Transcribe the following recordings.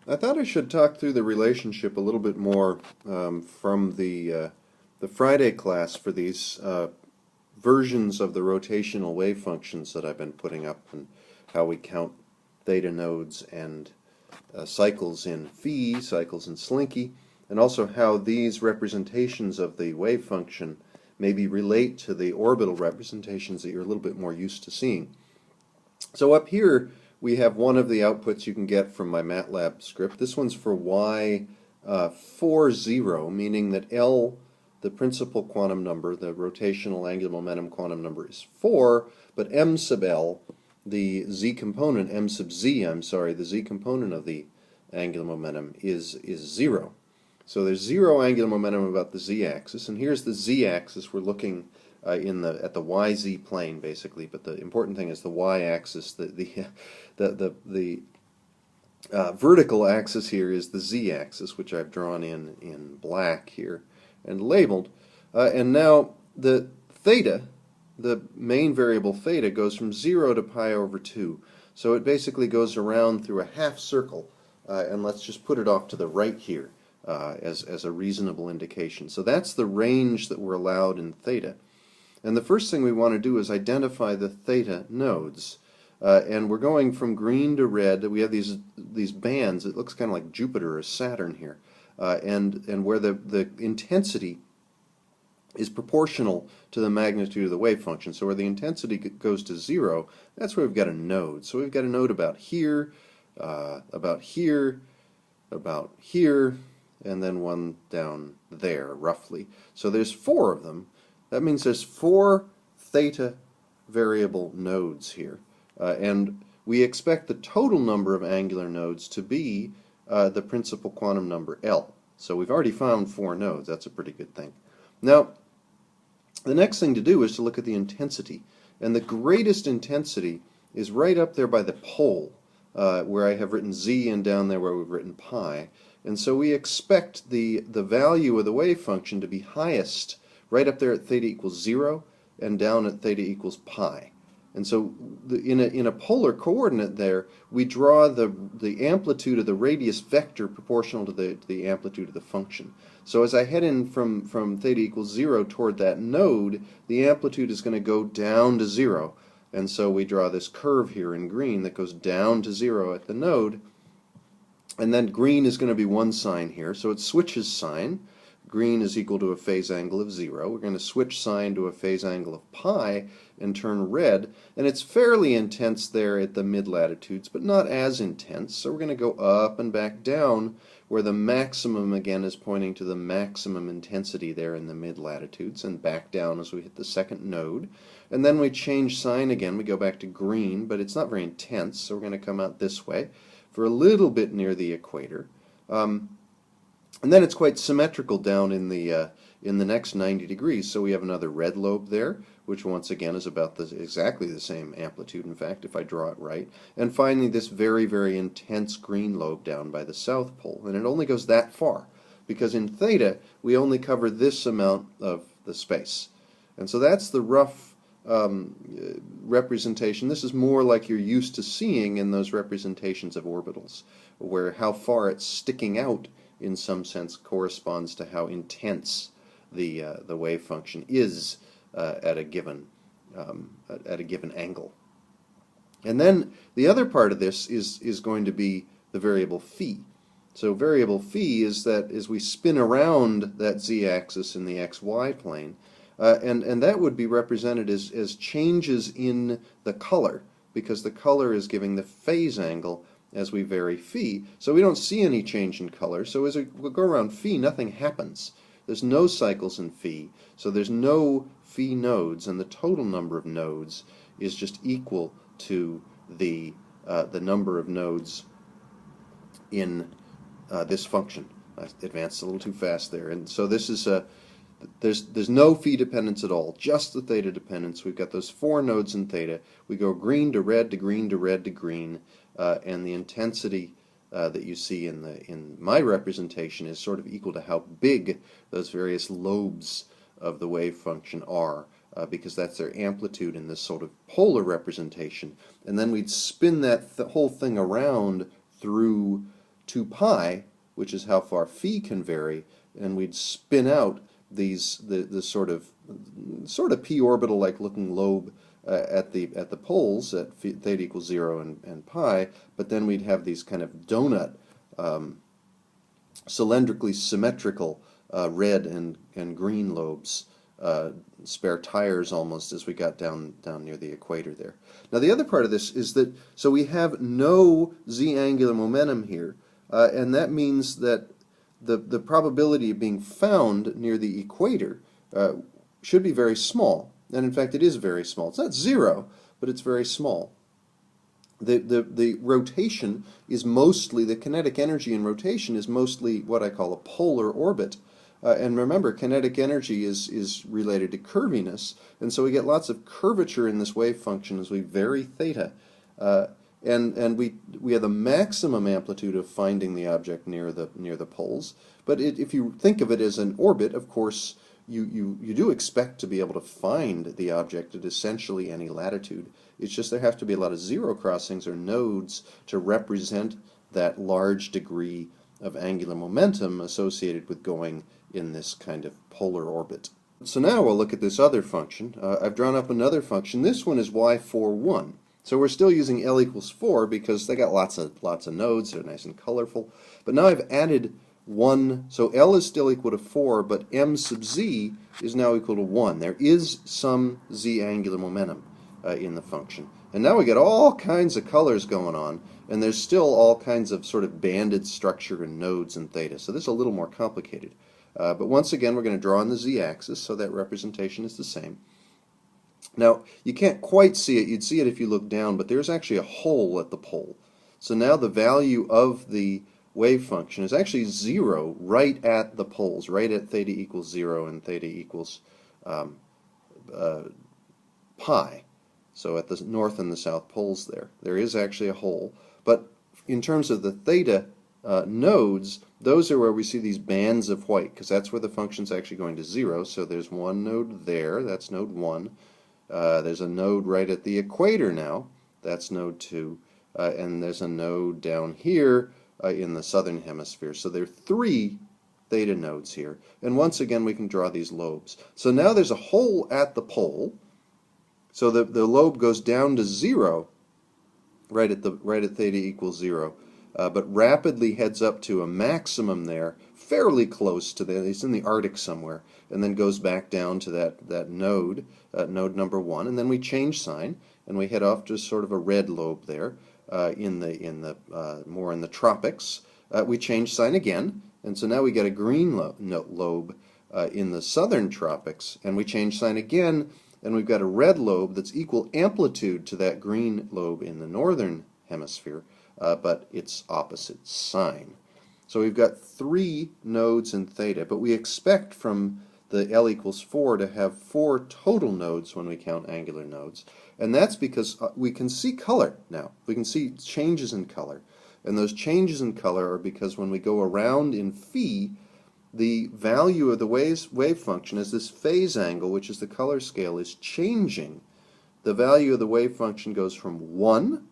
I thought I should talk through the relationship a little bit more from the Friday class for these versions of the rotational wave functions that I've been putting up, and how we count theta nodes and cycles in phi, cycles in slinky, and also how these representations of the wave function maybe relate to the orbital representations that you're a little bit more used to seeing. So up here we have one of the outputs you can get from my MATLAB script. This one's for y 40, meaning that L, the principal quantum number, the rotational angular momentum quantum number, is 4, but m sub L, the z component, m sub z, I'm sorry, the z component of the angular momentum is 0. So there's 0 angular momentum about the z-axis, and here's the z-axis. We're looking at the YZ plane basically, but the important thing is the y-axis. The vertical axis here is the z-axis, which I've drawn in black here and labeled. And now the theta, the main variable theta, goes from 0 to pi over 2. So it basically goes around through a half circle, and let's just put it off to the right here as a reasonable indication. So that's the range that we're allowed in theta. And the first thing we want to do is identify the theta nodes. And we're going from green to red. We have these bands. It looks kind of like Jupiter or Saturn here. And where the intensity is proportional to the magnitude of the wave function. So where the intensity goes to 0, that's where we've got a node. So we've got a node about here, about here, about here, and then one down there, roughly. So there's 4 of them. That means there's 4 theta variable nodes here. And we expect the total number of angular nodes to be the principal quantum number L. So we've already found 4 nodes. That's a pretty good thing. Now, the next thing to do is to look at the intensity. And the greatest intensity is right up there by the pole, where I have written z, and down there where we've written pi. And so we expect the value of the wave function to be highest right up there at theta equals 0 and down at theta equals pi. And so in a polar coordinate there, we draw the amplitude of the radius vector proportional to the amplitude of the function. So as I head in from theta equals 0 toward that node, the amplitude is going to go down to 0. And so we draw this curve here in green that goes down to 0 at the node. And then green is going to be one sign here, so it switches sign. Green is equal to a phase angle of 0. We're going to switch sign to a phase angle of pi and turn red. And it's fairly intense there at the mid-latitudes, but not as intense. So we're going to go up and back down, where the maximum, again, is pointing to the maximum intensity there in the mid-latitudes, and back down as we hit the second node. And then we change sign again. We go back to green, but it's not very intense, so we're going to come out this way for a little bit near the equator. And then it's quite symmetrical down in the next 90 degrees. So we have another red lobe there, which once again is about exactly the same amplitude, in fact, if I draw it right. And finally, this very, very intense green lobe down by the south pole. And it only goes that far, because in theta, we only cover this amount of the space. And so that's the rough representation. This is more like you're used to seeing in those representations of orbitals, where how far it's sticking out in some sense corresponds to how intense the wave function is at a given angle. And then the other part of this is going to be the variable phi. So variable phi is that as we spin around that z-axis in the xy plane, and that would be represented as changes in the color, because the color is giving the phase angle as we vary phi. So we don't see any change in color. So as we go around phi, nothing happens. There's no cycles in phi. So there's no phi nodes, and the total number of nodes is just equal to the number of nodes in this function. I advanced a little too fast there. And so this is there's no phi dependence at all, just the theta dependence. We've got those 4 nodes in theta. We go green to red to green to red to green, and the intensity that you see in my representation is sort of equal to how big those various lobes of the wave function are, because that's their amplitude in this sort of polar representation. And then we'd spin that whole thing around through 2 pi, which is how far phi can vary, and we'd spin out the sort of p orbital like looking lobe at the poles at theta equals 0 and pi, but then we'd have these kind of donut cylindrically symmetrical red and green lobes, spare tires almost, as we got down near the equator there. Now the other part of this is that, so we have no z angular momentum here, and that means that the probability of being found near the equator should be very small, and in fact it is very small. It's not zero, but it's very small. The rotation is mostly, the kinetic energy in rotation is mostly what I call a polar orbit. And remember, kinetic energy is related to curviness, and so we get lots of curvature in this wave function as we vary theta. And we have the maximum amplitude of finding the object near the poles. But if you think of it as an orbit, of course, you do expect to be able to find the object at essentially any latitude. It's just there have to be a lot of zero crossings or nodes to represent that large degree of angular momentum associated with going in this kind of polar orbit. So now we'll look at this other function. I've drawn up another function. This one is y41. So we're still using L equals 4 because they got lots of nodes. They're nice and colorful. But now I've added 1. So L is still equal to 4, but m sub z is now equal to 1. There is some z angular momentum in the function. And now we get all kinds of colors going on, and there's still all kinds of sort of banded structure and nodes and theta. So this is a little more complicated. But once again, we're going to draw on the z-axis, so that representation is the same. Now, you can't quite see it. You'd see it if you look down, but there's actually a hole at the pole. So now the value of the wave function is actually 0 right at the poles, right at theta equals 0 and theta equals pi. So at the north and the south poles there is actually a hole. But in terms of the theta nodes, those are where we see these bands of white, because that's where the function's actually going to 0. So there's one node there, that's node 1. There's a node right at the equator now, that's node 2. And there's a node down here in the southern hemisphere. So there are 3 theta nodes here. And once again, we can draw these lobes. So now there's a hole at the pole. So the lobe goes down to 0 right at theta equals 0, but rapidly heads up to a maximum there, fairly close to it's in the Arctic somewhere, and then goes back down to that node, node number 1, and then we change sign and we head off to sort of a red lobe there more in the tropics. We change sign again, and so now we get a green lobe in the southern tropics, and we change sign again. And we've got a red lobe that's equal amplitude to that green lobe in the northern hemisphere, but it's opposite sign. So we've got 3 nodes in theta, but we expect from the L equals 4 to have 4 total nodes when we count angular nodes. And that's because we can see color now. We can see changes in color. And those changes in color are because when we go around in phi, the value of the wave function as this phase angle, which is the color scale, is changing. The value of the wave function goes from 1,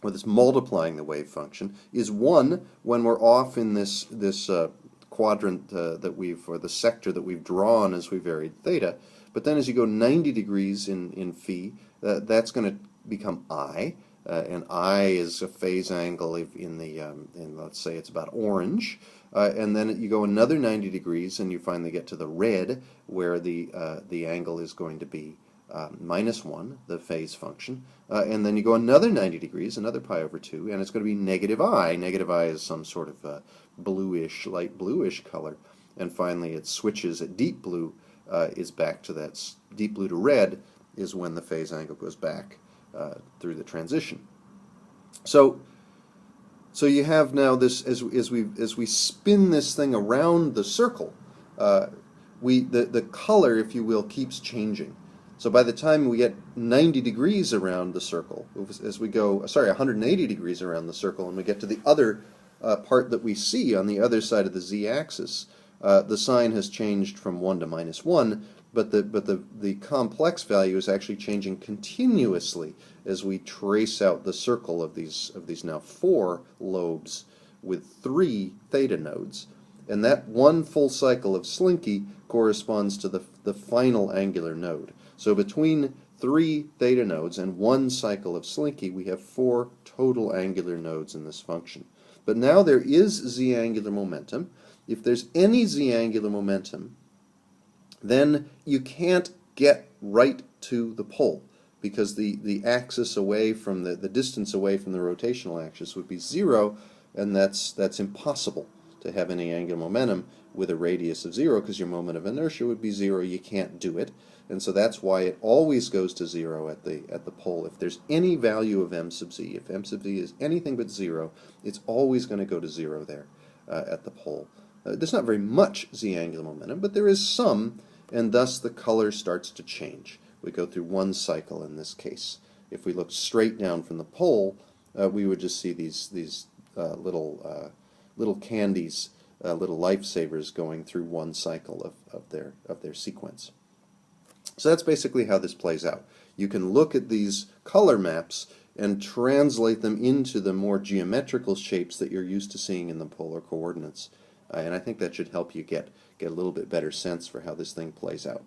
or this multiplying the wave function, is 1 when we're off in this quadrant that or the sector that we've drawn as we varied theta. But then as you go 90 degrees in phi, that's going to become I, and I is a phase angle in let's say it's about orange. And then you go another 90 degrees and you finally get to the red, where the angle is going to be -1, the phase function. And then you go another 90 degrees, another pi over 2, and it's going to be negative I. Negative I is some sort of bluish, light bluish color. And finally it switches at deep blue, is back to that deep blue to red, is when the phase angle goes back through the transition. So you have now this, as we spin this thing around the circle, the color, if you will, keeps changing. So by the time we get 90 degrees around the circle, as we go, 180 degrees around the circle, and we get to the other part that we see on the other side of the z-axis, the sign has changed from 1 to -1, but the complex value is actually changing continuously as we trace out the circle of these now 4 lobes with 3 theta nodes, and that one full cycle of slinky corresponds to the final angular node. So between 3 theta nodes and 1 cycle of slinky, we have 4 total angular nodes in this function. But now there is z-angular momentum. If there's any z-angular momentum, then you can't get right to the pole, because the axis away from the distance away from the rotational axis would be 0, and that's impossible to have any angular momentum with a radius of 0, because your moment of inertia would be 0. You can't do it, and so that's why it always goes to 0 at the pole. If there's any value of m sub z, if m sub z is anything but 0, it's always going to go to 0 there at the pole. There's not very much z-angular momentum, but there is some, and thus the color starts to change. We go through 1 cycle in this case. If we look straight down from the pole, we would just see these little candies, little lifesavers going through 1 cycle of their sequence. So that's basically how this plays out. You can look at these color maps and translate them into the more geometrical shapes that you're used to seeing in the polar coordinates. And I think that should help you get a little bit better sense for how this thing plays out.